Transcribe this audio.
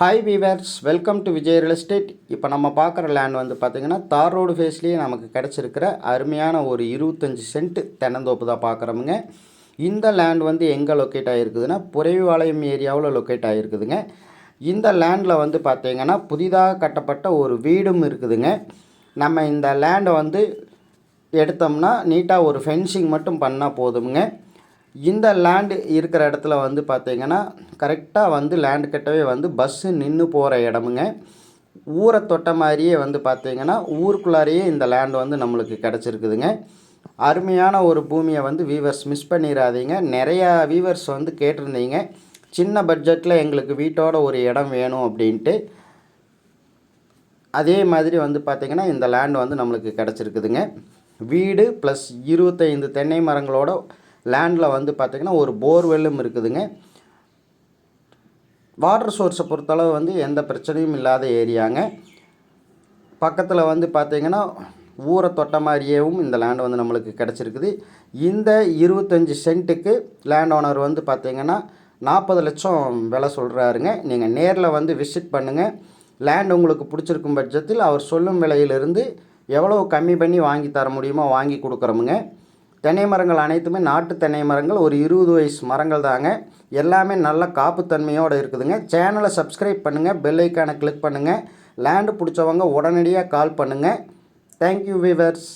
Hi viewers, welcome to Vijay real estate. இப்போ நம்ம பார்க்குற லேண்ட் வந்து பார்த்திங்கன்னா தார் ரோடு ஃபேஸ்லேயே நமக்கு கிடச்சிருக்கிற அருமையான ஒரு 25 சென்ட் தென்னந்தோப்பு தான் பார்க்குறோமுங்க. இந்த லேண்ட் வந்து எங்கே லொக்கேட் ஆகிருக்குதுன்னா புரைவாளையம் ஏரியாவில் லொக்கேட் ஆகிருக்குதுங்க. இந்த லேண்டில் வந்து பார்த்திங்கன்னா புதிதாக கட்டப்பட்ட ஒரு வீடும் இருக்குதுங்க. நம்ம இந்த லேண்டை வந்து எடுத்தோம்னா நீட்டாக ஒரு ஃபென்சிங் மட்டும் பண்ணால் போதுங்க. இந்த லேண்டு இருக்கிற இடத்துல வந்து பார்த்திங்கன்னா கரெக்டாக வந்து லேண்டு கிட்டவே வந்து பஸ்ஸு நின்று போகிற இடமுங்க. ஊரை தொட்ட மாதிரியே வந்து பார்த்திங்கன்னா ஊருக்குள்ளாரையே இந்த லேண்டு வந்து நம்மளுக்கு கிடச்சிருக்குதுங்க. அருமையான ஒரு பூமியை வந்து வீவர்ஸ் மிஸ் பண்ணிடாதீங்க. நிறையா வீவர்ஸ் வந்து கேட்டிருந்தீங்க, சின்ன பட்ஜெட்டில் எங்களுக்கு வீட்டோட ஒரு இடம் வேணும் அப்படின்ட்டு. அதே மாதிரி வந்து பார்த்திங்கன்னா இந்த லேண்டு வந்து நம்மளுக்கு கிடச்சிருக்குதுங்க. வீடு ப்ளஸ் 25 தென்னை மரங்களோட லேண்டில் வந்து பார்த்திங்கன்னா ஒரு போர்வெல்லும் இருக்குதுங்க. வாட்டர் சோர்ஸை பொறுத்தளவு வந்து எந்த பிரச்சனையும் இல்லாத ஏரியாங்க. பக்கத்தில் வந்து பார்த்திங்கன்னா ஊரை தொட்ட மாதிரியும் இந்த லேண்ட் வந்து நம்மளுக்கு கிடச்சிருக்குது. இந்த 25 சென்ட்டுக்கு லேண்ட் ஓனர் வந்து பார்த்திங்கன்னா 40 லட்சம் விலை சொல்கிறாருங்க. நீங்கள் நேரில் வந்து விசிட் பண்ணுங்கள். லேண்ட் உங்களுக்கு பிடிச்சிருக்கும் பட்சத்தில் அவர் சொல்லும் விலையிலிருந்து எவ்வளோ கம்மி பண்ணி வாங்கி தர முடியுமோ வாங்கி கொடுக்குறோமுங்க. தென்னை மரங்கள் அனைத்துமே நாட்டு தென்னை மரங்கள், ஒரு 20 வயசு மரங்கள் தாங்க. எல்லாமே நல்ல காப்புத்தன்மையோடு இருக்குதுங்க. சேனலை சப்ஸ்கிரைப் பண்ணுங்கள், பெல் ஐக்கானை கிளிக் பண்ணுங்கள். லேண்டு பிடிச்சவங்க உடனடியாக கால் பண்ணுங்கள். Thank you viewers.